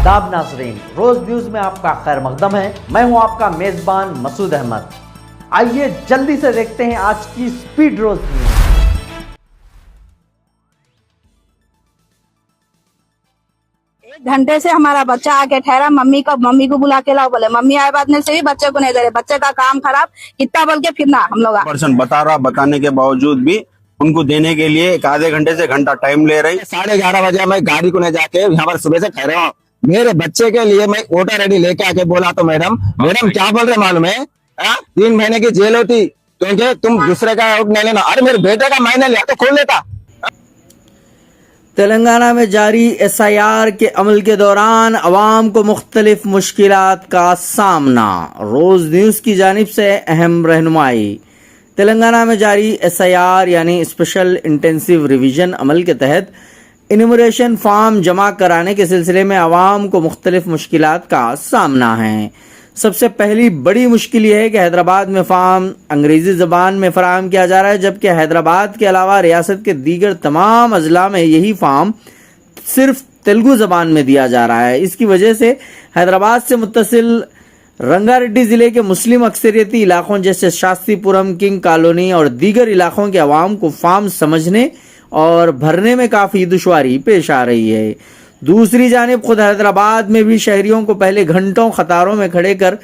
आदाब नाज़रीन, रोज न्यूज में आपका खैर मकदम है। मैं हूं आपका मेजबान मसूद अहमद। आइए जल्दी से देखते हैं आज की स्पीड रोज न्यूज। एक घंटे से हमारा बच्चा आके ठहरा, मम्मी को बुला के लाओ, बोले मम्मी आए बाद में से भी बच्चे को नहीं दे रहे। बच्चे का काम खराब, कितना बोल के फिरना हम लोग। पर्सन बताने के बावजूद भी उनको देने के लिए एक आधे घंटे से घंटा टाइम ले रही। 11:30 बजे मैं गाड़ी को ले जाके यहाँ पर सुबह से ठहरा हूँ। मेरे बच्चे के लिए मैं वोटर आईडी लेके आके बोला तो मैडम क्या बोल रहे मालूम है, 3 महीने की जेल होती क्योंकि तुम दूसरे का वोट नहीं लेना। अरे मेरे बेटे का मैंने लिया तो खोल लेता। तेलंगाना में जारी SIR के अमल के दौरान अवाम को मुख्तलिफ मुश्किलात का सामना। रोज न्यूज की जानिब से अहम रहनुमाई। तेलंगाना में जारी SIR यानी स्पेशल इंटेंसिव रिवीजन अमल के तहत इन्यूमरेशन फॉर्म जमा कराने के सिलसिले में अवाम को मुख्तलिफ मुश्किलात का सामना है। सबसे पहली बड़ी मुश्किल यह है कि हैदराबाद में फॉर्म अंग्रेजी ज़बान में फराहम किया जा रहा है, जबकि हैदराबाद के अलावा रियासत के दीगर तमाम अजला में यही फॉर्म सिर्फ तेलुगु ज़बान में दिया जा रहा है। इसकी वजह से हैदराबाद से मुत्तसिल रंगारेड्डी ज़िले के मुस्लिम अक्सरियती इलाकों जैसे शास्त्रीपुरम, किंग कॉलोनी और दीगर इलाकों के अवाम को फॉर्म समझने और भरने में काफ़ी दुश्वारी पेश आ रही है। दूसरी जानिब खुद हैदराबाद में भी शहरियों को पहले घंटों कतारों में खड़े कर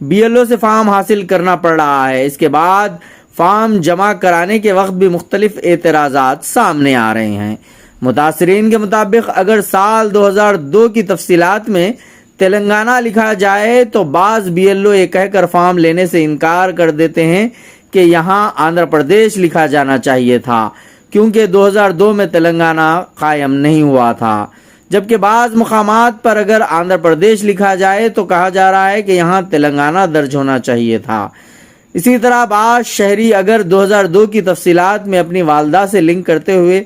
BLO से फॉर्म हासिल करना पड़ रहा है। इसके बाद फॉर्म जमा कराने के वक्त भी मुख्तलिफ एतराज़ात सामने आ रहे हैं। मुतासरीन के मुताबिक अगर साल 2002 की तफसीलात में तेलंगाना लिखा जाए तो बाज़ BLO ये कहकर फॉर्म लेने से इनकार कर देते हैं कि यहाँ आंध्र प्रदेश लिखा जाना चाहिए था, क्योंकि 2002 में तेलंगाना कायम नहीं हुआ था। जबकि बाज़ मुकामात पर अगर आंध्र प्रदेश लिखा जाए तो कहा जा रहा है कि यहाँ तेलंगाना दर्ज होना चाहिए था। इसी तरह बाज़ शहरी अगर 2002 की तफसीलात में अपनी वालदा से लिंक करते हुए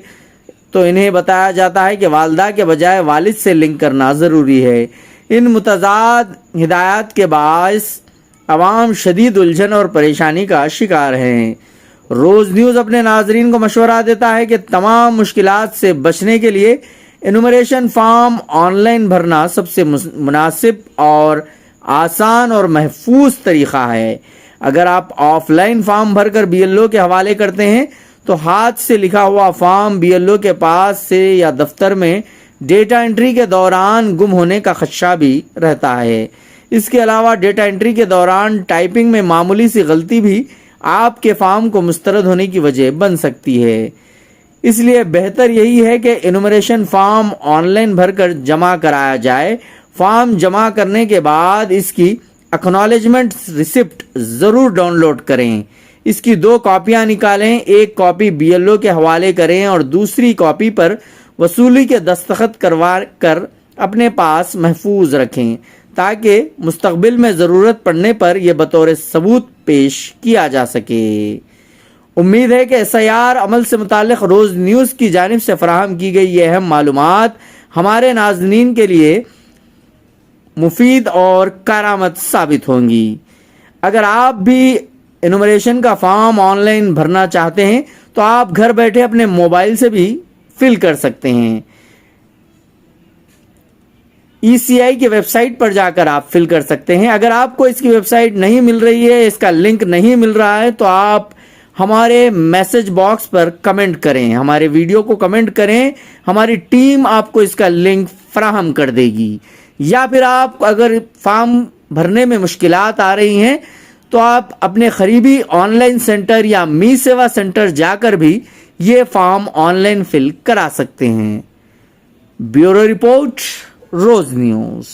तो इन्हें बताया जाता है कि वालदा के बजाय वालिद से लिंक करना ज़रूरी है। इन मुतज़ाद हिदायत के बायस अवाम शदीद उलझन और परेशानी का शिकार हैं। रोज़ न्यूज़ अपने नाजरीन को मशवरा देता है कि तमाम मुश्किलात से बचने के लिए इन्यूमरेशन फॉर्म ऑनलाइन भरना सबसे मुनासिब और आसान और महफूज तरीक़ा है। अगर आप ऑफलाइन फॉर्म भरकर BLO के हवाले करते हैं तो हाथ से लिखा हुआ फॉर्म BLO के पास से या दफ्तर में डेटा एंट्री के दौरान गुम होने का खदशा भी रहता है। इसके अलावा डेटा एंट्री के दौरान टाइपिंग में मामूली सी गलती भी आपके फॉर्म को मुस्तरद होने की वजह बन सकती है। इसलिए बेहतर यही है कि इन्यूमरेशन फॉर्म ऑनलाइन भरकर जमा कराया जाए। फॉर्म जमा करने के बाद इसकी एक्नॉलेजमेंट रिसिप्ट ज़रूर डाउनलोड करें। इसकी 2 कॉपियाँ निकालें, एक कॉपी BLO के हवाले करें और दूसरी कॉपी पर वसूली के दस्तखत करवा कर अपने पास महफूज रखें, ताकि मुस्तकबिल में ज़रूरत पड़ने पर यह बतौर सबूत पेश किया जा सके। उम्मीद है कि SIR अमल से मुताल्लिक़ रोज़ न्यूज़ की जानिब से फराहम की गई ये अहम मालूमात हमारे नाज़रीन के लिए मुफीद और कारामद साबित होंगी। अगर आप भी इन्यूमरेशन का फॉर्म ऑनलाइन भरना चाहते हैं तो आप घर बैठे अपने मोबाइल से भी फिल कर सकते हैं। ECI की वेबसाइट पर जाकर आप फिल कर सकते हैं। अगर आपको इसकी वेबसाइट नहीं मिल रही है, इसका लिंक नहीं मिल रहा है, तो आप हमारे मैसेज बॉक्स पर कमेंट करें, हमारे वीडियो को कमेंट करें, हमारी टीम आपको इसका लिंक फराहम कर देगी। या फिर आप अगर फॉर्म भरने में मुश्किलात आ रही हैं तो आप अपने करीबी ऑनलाइन सेंटर या मी सेवा सेंटर जाकर भी ये फॉर्म ऑनलाइन फिल करा सकते हैं। ब्यूरो रिपोर्ट, रोज न्यूज।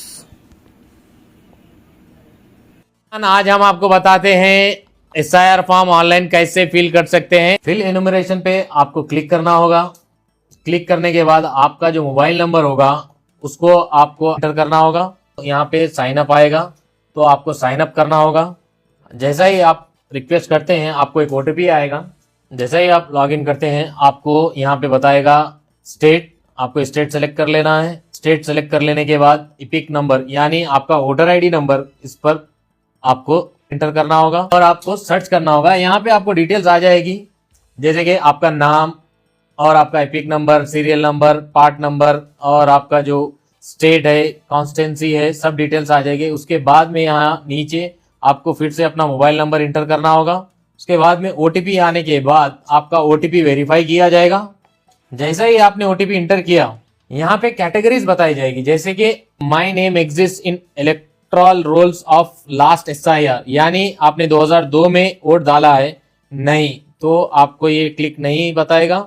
आज हम आपको बताते हैं SIR फॉर्म ऑनलाइन कैसे फिल कर सकते हैं। फिल एनुमरेशन पे आपको क्लिक करना होगा। क्लिक करने के बाद आपका जो मोबाइल नंबर होगा उसको आपको एंटर करना होगा। यहाँ पे साइन अप आएगा तो आपको साइन अप करना होगा। जैसा ही आप रिक्वेस्ट करते हैं आपको एक OTP आएगा। जैसा ही आप लॉगिन करते हैं आपको यहाँ पे बताएगा स्टेट, आपको स्टेट सेलेक्ट कर लेना है। स्टेट सेलेक्ट कर लेने के बाद इपिक नंबर यानी आपका वोटर ID नंबर इस पर आपको एंटर करना होगा और आपको सर्च करना होगा। यहाँ पे आपको डिटेल्स आ जाएगी, जैसे कि आपका नाम और आपका epic number, serial number, part number और आपका जो स्टेट है, कॉन्स्टेंसी है, सब डिटेल्स आ जाएगी। उसके बाद में यहाँ नीचे आपको फिर से अपना मोबाइल नंबर इंटर करना होगा। उसके बाद में ओटीपी आने के बाद आपका ओटीपी वेरीफाई किया जाएगा। जैसा ही आपने ओटीपी इंटर किया, यहाँ पे कैटेगरीज बताई जाएगी, जैसे कि my name exist in electoral rolls of last SIR, यानी आपने 2002 में वोट डाला है नहीं, तो आपको ये क्लिक नहीं बताएगा।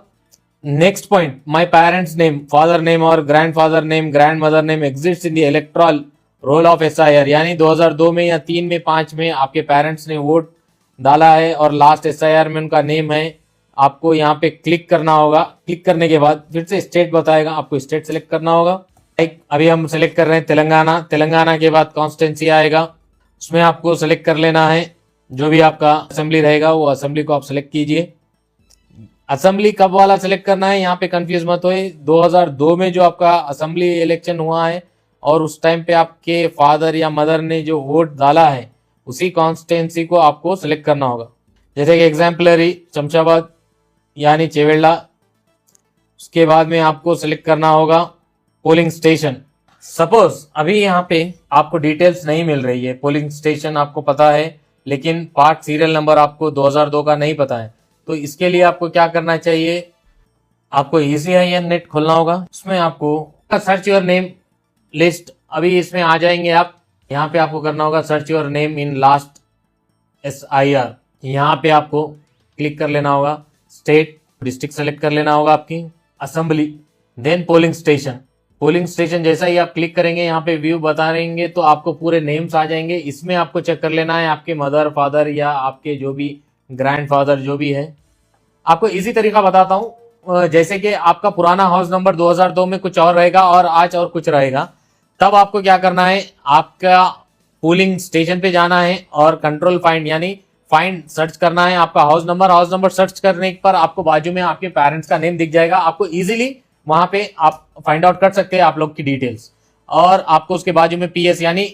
Next point, my parents name, father name और grandfather name, grandmother name exist in the electoral roll of SIR, यानी 2002 में या 3 में 5 में आपके पेरेंट्स ने वोट डाला है और लास्ट एसआईआर में उनका नेम है। आपको यहाँ पे क्लिक करना होगा। क्लिक करने के बाद फिर से स्टेट बताएगा, आपको स्टेट सेलेक्ट करना होगा। अभी हम सेलेक्ट कर रहे हैं तेलंगाना। तेलंगाना के बाद कॉन्स्टेंसी आएगा, उसमें आपको सेलेक्ट कर लेना है जो भी आपका असेंबली रहेगा, वो असेंबली को आप सेलेक्ट कीजिए। असेंबली कब वाला सेलेक्ट करना है, यहाँ पे कंफ्यूज मत होइए। 2002 में जो आपका असेंबली इलेक्शन हुआ है और उस टाइम पे आपके फादर या मदर ने जो वोट डाला है, उसी कॉन्स्टेंसी को आपको सेलेक्ट करना होगा। जैसे कि एग्जाम्पलरी शमशाबाद यानी चेवेल्ला। उसके बाद में आपको सेलेक्ट करना होगा पोलिंग स्टेशन। सपोज अभी यहाँ पे आपको डिटेल्स नहीं मिल रही है, पोलिंग स्टेशन आपको पता है लेकिन पार्ट सीरियल नंबर आपको 2002 का नहीं पता है, तो इसके लिए आपको क्या करना चाहिए, आपको ECIN नेट खोलना होगा। उसमें आपको सर्च योर नेम लिस्ट, अभी इसमें आ जाएंगे आप। यहाँ पे आपको करना होगा search your name in last SIR, यहाँ पे आपको क्लिक कर लेना होगा। स्टेट, डिस्ट्रिक्ट सेलेक्ट कर लेना होगा आपकी, assembly, then polling station. Polling station जैसा ही आप क्लिक करेंगे, यहाँ पे व्यू बता रहेंगे तो आपको पूरे नेम्स आ जाएंगे। इसमें आपको चेक कर लेना है आपके मदर, फादर या आपके जो भी ग्रैंडफादर जो भी है। आपको इजी तरीका बताता हूँ, जैसे कि आपका पुराना हाउस नंबर 2002 में कुछ और रहेगा और आज और कुछ रहेगा, तब आपको क्या करना है, आपका पोलिंग स्टेशन पे जाना है और कंट्रोल फाइंड यानी फाइंड सर्च करना है आपका हाउस नंबर सर्च करने पर आपको बाजू में आपके पेरेंट्स का नेम दिख जाएगा। आपको इजीली वहां पे आप फाइंड आउट कर सकते हैं आप लोग की डिटेल्स, और आपको उसके बाजू में PS यानी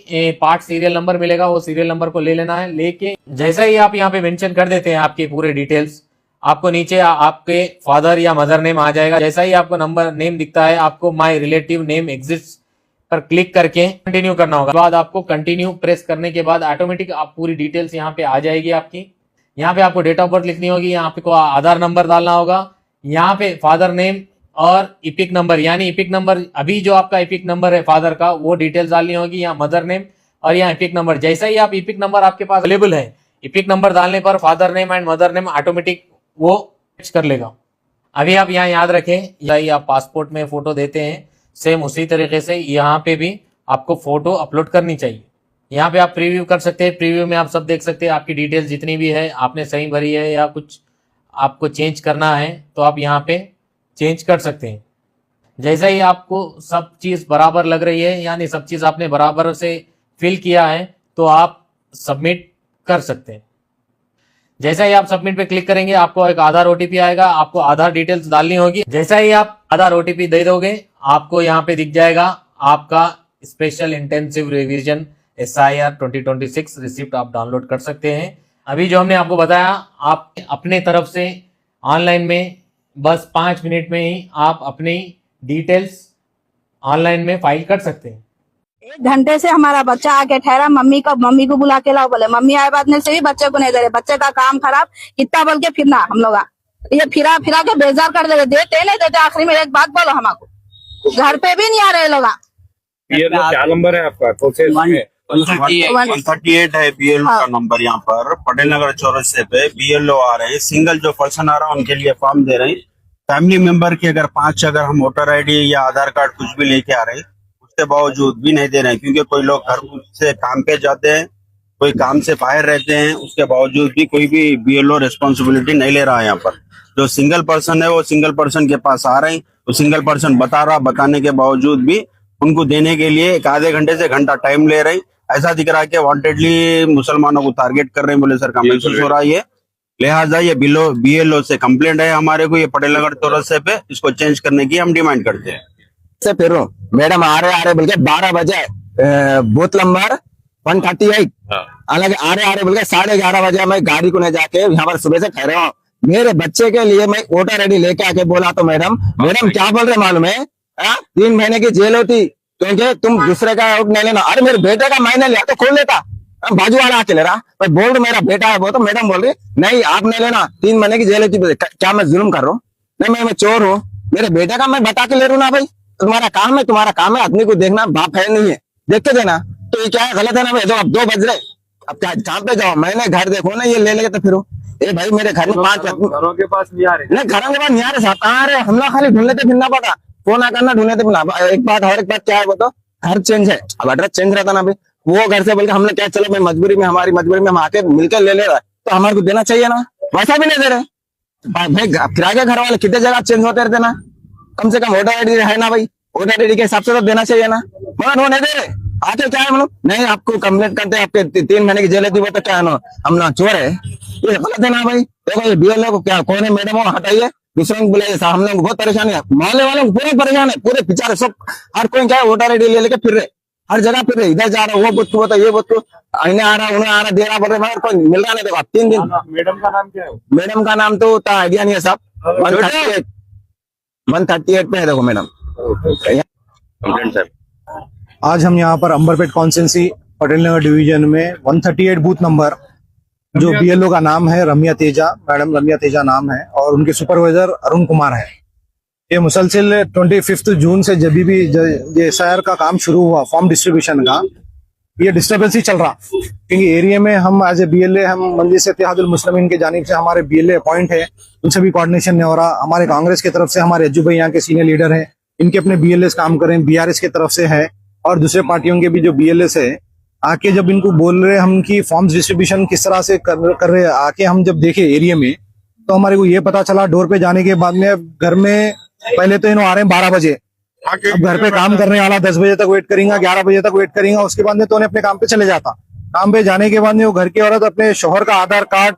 पार्ट सीरियल नंबर मिलेगा, वो सीरियल नंबर को ले लेना है। लेके जैसा ही आप यहाँ पे मेंशन कर देते हैं आपके पूरे डिटेल्स, आपको नीचे आपके फादर या मदर नेम आ जाएगा। जैसा ही आपको नंबर नेम दिखता है, आपको माय रिलेटिव नेम एग्जिस्ट पर क्लिक करके कंटिन्यू करना होगा। बाद आपको कंटिन्यू प्रेस करने के बाद ऑटोमेटिक आप पूरी डिटेल्स यहाँ पे आ जाएगी आपकी। यहाँ पे आपको डेट ऑफ बर्थ लिखनी होगी, यहाँ पे को आधार नंबर डालना होगा, यहाँ पे फादर नेम और इपिक नंबर यानी इपिक नंबर, अभी जो आपका इपिक नंबर है फादर का, वो डिटेल्स डालनी होगी, यहाँ मदर नेम और यहाँ इपिक नंबर। जैसा ही आप इपिक नंबर आपके पास अवेलेबल है, इपिक नंबर डालने पर father name and mother name automatic वो कर लेगा। अभी आप यहाँ याद रखें, यही आप पासपोर्ट में फोटो देते हैं, सेम उसी तरीके से यहाँ पे भी आपको फोटो अपलोड करनी चाहिए। यहाँ पे आप प्रीव्यू कर सकते हैं, प्रीव्यू में आप सब देख सकते हैं आपकी डिटेल्स जितनी भी है, आपने सही भरी है या कुछ आपको चेंज करना है तो आप यहाँ पे चेंज कर सकते हैं। जैसा ही आपको सब चीज बराबर लग रही है यानी सब चीज आपने बराबर से फिल किया है तो आप सबमिट कर सकते हैं। जैसा ही आप सबमिट पे क्लिक करेंगे, आपको एक आधार OTP आएगा, आपको आधार डिटेल्स डालनी होगी। जैसा ही आप आधार OTP दे दोगे, आपको यहाँ पे दिख जाएगा आपका special intensive revision SIR 2026 receipt आप डाउनलोड कर सकते हैं। अभी जो हमने आपको बताया, आप अपने तरफ से ऑनलाइन में बस 5 मिनट में ही आप अपनी डिटेल्स ऑनलाइन में फाइल कर सकते हैं। 1 घंटे से हमारा बच्चा आके ठहरा, मम्मी को बुला के लाओ, बोले मम्मी आए बाद में से भी बच्चे को नहीं दे रहे, बच्चे का काम खराब, कितना बोल के फिरना हम लोग, ये फिरा फिरा के बेजार कर देते नहीं देते। आखिरी में एक बात बोलो, हमको घर पे भी नहीं आ रहे लोग। क्या नंबर है आपका? तो 138 है BLO का नंबर। यहाँ पर पटेल नगर चौरस्ते पे BLO आ रहे हैं, सिंगल जो पर्सन आ रहा है उनके लिए फॉर्म दे रहे हैं। फैमिली मेंबर की अगर 5 अगर हम वोटर ID या आधार कार्ड कुछ भी लेके आ रहे हैं, उसके बावजूद भी नहीं दे रहे हैं, क्योंकि कोई लोग घर से काम पे जाते हैं, कोई काम से बाहर रहते हैं, उसके बावजूद भी कोई भी BLO रिस्पॉन्सिबिलिटी नहीं ले रहा है। यहाँ पर जो सिंगल पर्सन है वो सिंगल पर्सन के पास आ रहे हैं, वो सिंगल पर्सन बताने के बावजूद भी उनको देने के लिए एक आधे घंटे से घंटा टाइम ले रहे हैं। ऐसा दिख रहा है कि वांटेडली मुसलमानों को टारगेट कर रहे हैं, बोले सर का महसूस हो रहा है। लिहाजा ये BLO से कंप्लेंट है हमारे को, ये पटेल नगर चौरस्ते पे, इसको चेंज करने की हम डिमांड करते हैं। से फिर मैडम आ रहे बोल के 12 बजे बूथ नंबर 138 हालांकि आ रहे बोल के 11:30 बजे मैं गाड़ी को नहीं जाके यहाँ पर सुबह से ठहरा हूँ। मेरे बच्चे के लिए मैं वोटर ID लेके आके बोला तो मैडम क्या बोल रहे मालूम है, 3 महीने की जेल होती क्योंकि तुम दूसरे का वोट नहीं लेना। अरे मेरे बेटे का मैंने लिया तो खोल लेता, बाजू वाला आके ले रहा, पर बोल रहे मेरा बेटा है, वो तो मैडम बोल रही नहीं आप नहीं लेना, 3 महीने की जेल होती। क्या मैं जुल्म कर रहा हूँ? नहीं मैं चोर हूँ? मेरे बेटे का मैं बता के ले रहा हूँ ना भाई। तुम्हारा काम है आदमी को देखना, बाप है नहीं है, देख के देना। तो ये क्या है, गलत है ना भाई? जो अब 2 बज रहे, अब क्या काम पे जाओ, मैंने घर देखो ना, ये ले लेके तो फिर ए भाई मेरे घर में 5 घरों के पास नहीं आ रहे। नहीं घरों के पास नहीं आ रहे साहब, कहाँ आ रहे? हम लोग खाली ढूंढ लेते फिरना पड़ा, फोन करना ढूंढ लेते फिरना। एक बात और एक बात क्या है वो तो घर चेंज है, अब एड्रेस चेंज रहता ना भाई, वो घर से बोल के हमने क्या चलो भाई मजबूरी में, हमारी मजबूरी में हम आके मिलकर ले रहा है, तो हमारे को देना चाहिए ना, वैसा भी नहीं दे रहे भाई। किराए के घर वाले कितने जगह चेंज होते रहते ना, कम से कम वोटर आईडी है ना भाई, वोटर आईडी के हिसाब से तो देना चाहिए ना, मगर वो नहीं दे रहे। आके क्या है मतलब नहीं आपको कंप्लेंट करते हैं, आपके 3 महीने की जेल थी, वो तो क्या है ना हम ना चोर है, ये गलत है ना भाई। देखो बीएलओ को क्या कौन है मैडम, वो हटाइए, दूसरों को बुलाइए साहब, हम लोग बहुत परेशानी है, मोहल्ले वाले पूरे परेशान है, पूरे बेचारे सब, हर कोई क्या है वोटर आईडी ले लेके फिर रहे, हर जगह फिर रहे, इधर जा रहा वो बुत होता ये बुत, इन्हें आ रहा उन्हें आ रहा, दे रहा बोल रहे, मगर कोई मिल रहा नहीं। देखो 3 दिन मैडम का नाम क्या है? मैडम का नाम तो उतना आइडिया नहीं है साहब, 138 पे है देखो मैडम। आज हम यहाँ पर अंबरपेट कॉन्स्टिट्यूंसी पटेल नगर डिवीजन में 138 बूथ नंबर, जो बीएलओ का नाम है रम्या तेजा, मैडम रम्या तेजा नाम है, और उनके सुपरवाइजर अरुण कुमार है। ये मुसलसिल 25 जून से जब भी ये एसआईआर का काम शुरू हुआ, फॉर्म डिस्ट्रीब्यूशन का, ये डिस्टर्बेंस ही चल रहा, क्योंकि एरिया में हम एज ए बीएलए, हम मजलिस इत्तेहादुल मुस्लिमीन की जानिब से हमारे बीएलए अपॉइंट है, उनसे भी कोऑर्डिनेशन नहीं हो रहा। हमारे कांग्रेस की तरफ से हमारे अज्जू भाई यहाँ के सीनियर लीडर हैं, इनके अपने बीएलए काम करें, बीआरएस की तरफ से है, और दूसरे पार्टियों के भी जो बीएलएस है, आके जब इनको बोल रहे हम कि फॉर्म्स डिस्ट्रीब्यूशन किस तरह से कर रहे, आके हम जब देखे एरिया में, तो हमारे को ये पता चला डोर पे जाने के बाद में, घर में पहले तो इन्हों आ रहे हैं 12 बजे, अब घर पे काम करने वाला 10 बजे तक वेट करेंगे, 11 बजे तक वेट करेंगे, उसके बाद में तो उन्हें अपने काम पे चले जाता। काम पे जाने के बाद में वो घर की औरत अपने शोहर का आधार कार्ड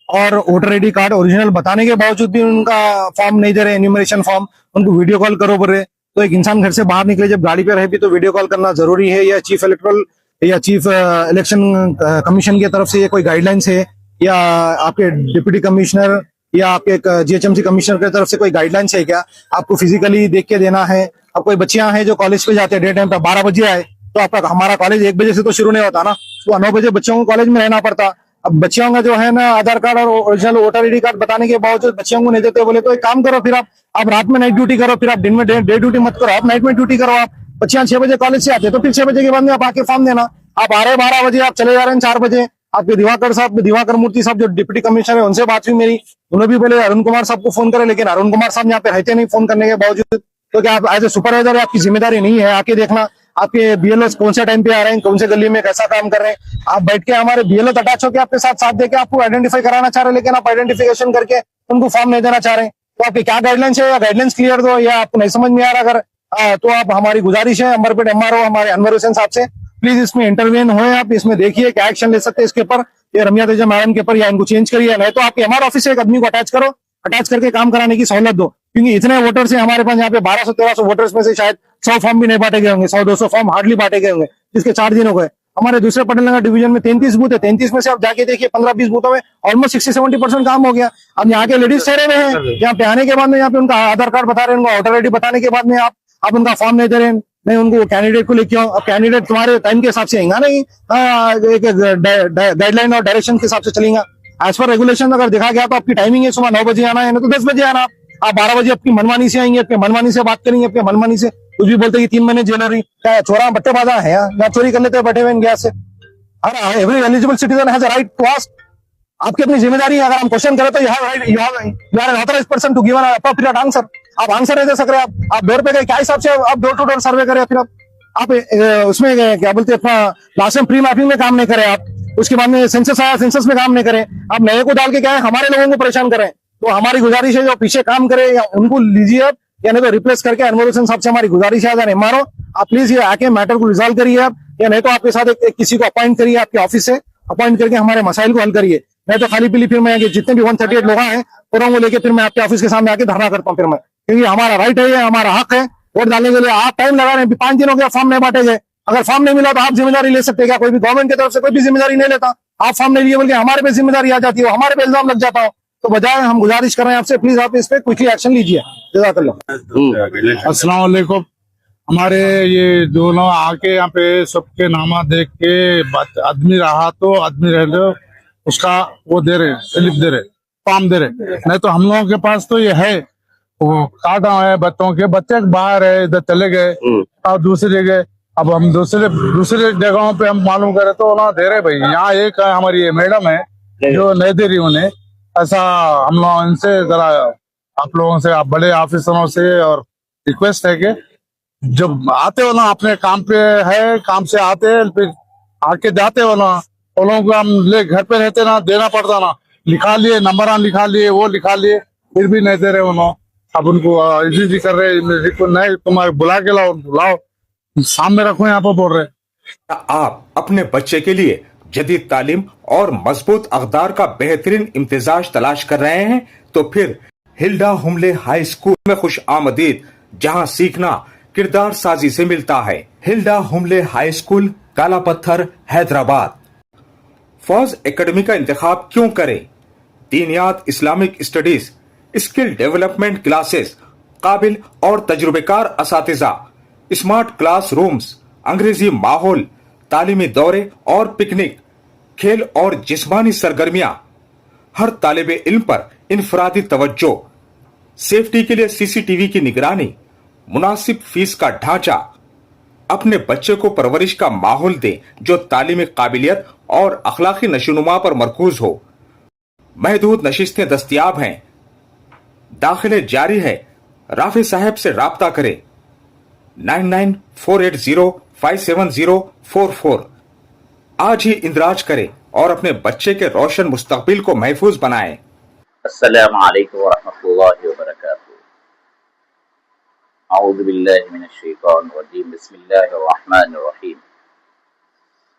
और वोटर आईडी कार्ड ओरिजिनल बताने के बावजूद भी उनका फॉर्म नहीं दे रहे, एन्यूमरेशन फॉर्म, उनको वीडियो कॉल करो बोल रहे। तो एक इंसान घर से बाहर निकले जब गाड़ी पे रहे भी तो वीडियो कॉल करना जरूरी है, या चीफ इलेक्टोरल या चीफ इलेक्शन कमीशन की तरफ से ये कोई गाइडलाइंस है, या आपके डिप्टी कमिश्नर या आपके जीएचएमसी कमिश्नर की तरफ से कोई गाइडलाइंस है क्या? आपको फिजिकली देख के देना है। अब कोई बच्चियां हैं जो कॉलेज पे जाते हैं, डे टाइम पे 12 बजे आए, तो आपका हमारा कॉलेज 1 बजे से तो शुरू नहीं होता ना, तो 9 बजे बच्चों को कॉलेज में रहना पड़ता। अब बच्चियों का जो है ना आधार कार्ड और ओरिजिनल वोटर आईडी कार्ड बताने के बावजूद बच्चियों को नहीं देते, बोले तो एक काम करो, फिर आप रात में नाइट ड्यूटी करो, फिर आप दिन में डे ड्यूटी मत करो, आप नाइट में ड्यूटी करो। आप बच्चियां 6 बजे कॉलेज से आते तो फिर 6 बजे के बाद में आप आके फॉर्म देना। आप आ रहे 12 बजे, आप चले जा रहे हैं 4 बजे। आपके दिवाकर मूर्ति साहब जो डिप्टी कमिश्नर है, उनसे बात हुई मेरी, उन्होंने भी बोले अरुण कुमार साहब को फोन करें, लेकिन अरुण कुमार साहब यहाँ पे रहते नहीं फोन करने के बावजूद। तो क्या आप एज ए सुपरवाइजर आपकी जिम्मेदारी नहीं है आके देखना आपके बीएलओ कौन से टाइम पे आ रहे हैं, कौन से गली में कैसा काम कर रहे हैं? आप बैठ के हमारे बीएलओ अटैच होकर आपके साथ देके आपको आइडेंटिफाई कराना चाह रहे हैं, लेकिन आप आइडेंटिफिकेशन करके उनको फॉर्म नहीं देना चाह रहे हैं। तो आपके क्या गाइडलाइंस है, या गाइडलाइंस क्लियर दो, या आपको नहीं समझ में आ रहा अगर तो आप हमारी गुजारिश है अंबरपेट एमआरओ हमारे अनवर हुसैन साहब से, प्लीज इसमें इंटरवेन हो, आप इसमें देखिए क्या एक्शन ले सकते हैं इसके ऊपर, ये रम्या तेजा मैडम के ऊपर, या इनको चेंज करिए, नहीं तो आपके एमआर ऑफिस से एक आदमी को अटैच करो, अटैच करके काम कराने की सहूलत दो। क्योंकि इतने वोटर्स हैं हमारे पास यहाँ पे 1200-1300 वोटर्स में से शायद 100 फॉर्म भी नहीं बांटे गए होंगे, 100-200 फॉर्म हार्डली बांटे गए होंगे, जिसके 4 दिन हो गए। हमारे दूसरे पटेल नगर डिवीजन में 33 बूथ है, 33 में से आप जाके देखिए 15-20 बूथों में ऑलमोस्ट 60-70% काम हो गया। अब यहाँ के लेडीज ठहरे हुए हैं, यहाँ पे आने के बाद में यहाँ पे उनका आधार कार्ड बता रहे हैं, उनका वोटर आईडी बताने के बाद में आप उनका फॉर्म नहीं दे रहे हैं, नहीं उनको कैंडिडेट को लेके आओ। अब कैंडिडेट तुम्हारे टाइम के हिसाब से आएगा नहीं, गाइडलाइन और डायरेक्शन के हिसाब से चलेगा। एज पर रेगुलेशन अगर देखा गया तो आपकी टाइमिंग है सुबह 9 बजे आना है, ना तो 10 बजे आना। आप 12 बजे आपकी मनमानी से आएंगे, अपनी मनमानी से बात करेंगे, अपनी मनमानी से कुछ भी बोलते कि 3 महीने जेल रही, क्या चोरा बट्टेबाजा है या चोरी कर लेते हैं बैठे हुए गैस से? Every eligible citizen has a right to ask. आपकी अपनी जिम्मेदारी है, अगर हम क्वेश्चन करें तो you are an authorised person to give an appropriate answer. आप आंसर नहीं दे सक रहे, आप डोर पे गए, क्या हिसाब से आप डोर टू डोर सर्वे करें? फिर आप उसमें क्या बोलते हैं अपना लास्ट में प्री मैपिंग में काम नहीं करें, आप उसके बाद में सेंसस आया सेंसस में काम नहीं करें, आप नए को डाल के क्या है हमारे लोगों को परेशान करें। तो हमारी गुजारिश है जो पीछे काम करे या उनको लीजिए आप, या नहीं तो रिप्लेस करके अनवर हुसैन साहब से हमारी गुजारिश है मारो आप प्लीज ये आके मैटर को रिजॉल्व करिए आप, या नहीं तो आपके साथ एक किसी को अपॉइंट करिए, आपके ऑफिस से अपॉइंट करके हमारे मसाइल को हल करिए। नहीं तो खाली पीली फिर मैं जितने भी 138 लोग हैं पूरा वो लेके फिर मैं आपके ऑफिस के सामने आके धरना करता हूँ फिर मैं, क्योंकि हमारा राइट है, ये हमारा हक है वोट डालने के लिए। आप टाइम लगा रहे हैं, 5 दिन हो गया फॉर्म नहीं बांटे गए। अगर फॉर्म नहीं मिला तो आप जिम्मेदारी ले सकते हैं क्या? कोई भी गवर्नमेंट की तरफ से कोई भी जिम्मेदारी नहीं लेता। आप फॉर्म नहीं लिए बल्कि हमारे पे जिम्मेदारी आ जाती है, हमारे पे इल्जाम लग जाता हो। तो बजाय हम गुजारिश कर रहे हैं आपसे, प्लीज आप इस पे क्विकली एक्शन लीजिए। जज़ाकल्लाह। अस्सलाम वालेकुम। हमारे ये दोनों आके यहाँ पे सबके नामा देख के आदमी रहा तो आदमी रह लो उसका वो दे रहे स्लिप दे रहे फॉर्म दे रहे। नहीं तो हम लोगों के पास तो ये है वो काटा है बच्चों के बच्चे बाहर है इधर चले गए और दूसरी जगह अब हम दूसरे जगहों पे हम मालूम करे तो ना दे रहे भाई। यहाँ एक हमारी ये मैडम है जो नहीं दे रही उन्हें। ऐसा हम लोग इनसे जरा आप लोगों से आप बड़े ऑफिसरों से और रिक्वेस्ट है कि जब आते हो ना अपने काम पे है काम से आते हैं फिर आके जाते हो ना उन लोगों को हम ले घर पे रहते ना देना पड़ता ना लिखा लिए नंबर लिखा लिए वो लिखा लिए फिर भी नहीं दे रहे उन्होंने। अब उनको इजी कर रहे नहीं तुम्हारे बुला के लाओ सामने रखो यहाँ पर बोल रहे। आप अपने बच्चे के लिए जदीद तालीम और मजबूत अक़दार का बेहतरीन इम्तिजाज तलाश कर रहे हैं तो फिर हिल्डा हुम्ले हाई स्कूल में खुश आमदीद, जहाँ सीखना किरदार साजी से मिलता है। हिल्डा हुम्ले हाई स्कूल, काला पत्थर, हैदराबाद। फौज एकेडमी का इंतखाब क्यों करें? दीनियात, Islamic studies, skill development classes, काबिल और तजुर्बेकार असातिज़ा, स्मार्ट क्लास रूम्स, अंग्रेजी माहौल, तालीमी दौरे और पिकनिक, खेल और जिस्मानी सरगर्मियां, हर तालिबे इल्म पर इनफरादी तवज्जो, सेफ्टी के लिए सीसीटीवी की निगरानी, मुनासिब फीस का ढांचा। अपने बच्चे को परवरिश का माहौल दें जो तालीमी काबिलियत और अखलाकी नशोनुमा पर मरकूज हो। महदूद नशिस्तें दस्तयाब हैं, दाखिले जारी है। राफी साहब से राब्ता करें 9948057044। आज ही इंदराज करें और अपने बच्चे के रोशन मुस्तकबिल को महफूज बनाएं। अस्सलामु अलैकुम वरहमतुल्लाहि वबरकातुहू। औज़ु बिल्लाहि मिनश शैतानिर रजीम। बिस्मिल्लाहिर रहमानिर रहीम।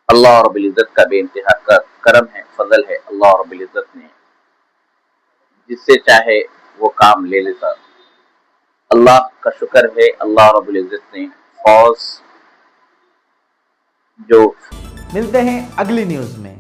अल्लाह रब्बुल इज्जत का बेइंतहा करम है, फजल है। अल्लाह रब्बुल इज्जत ने जिससे चाहे वो काम ले लेता। अल्लाह का शुक्र है, अल्लाह रब्बुल इज्जत ने फौज जो मिलते हैं अगली न्यूज में।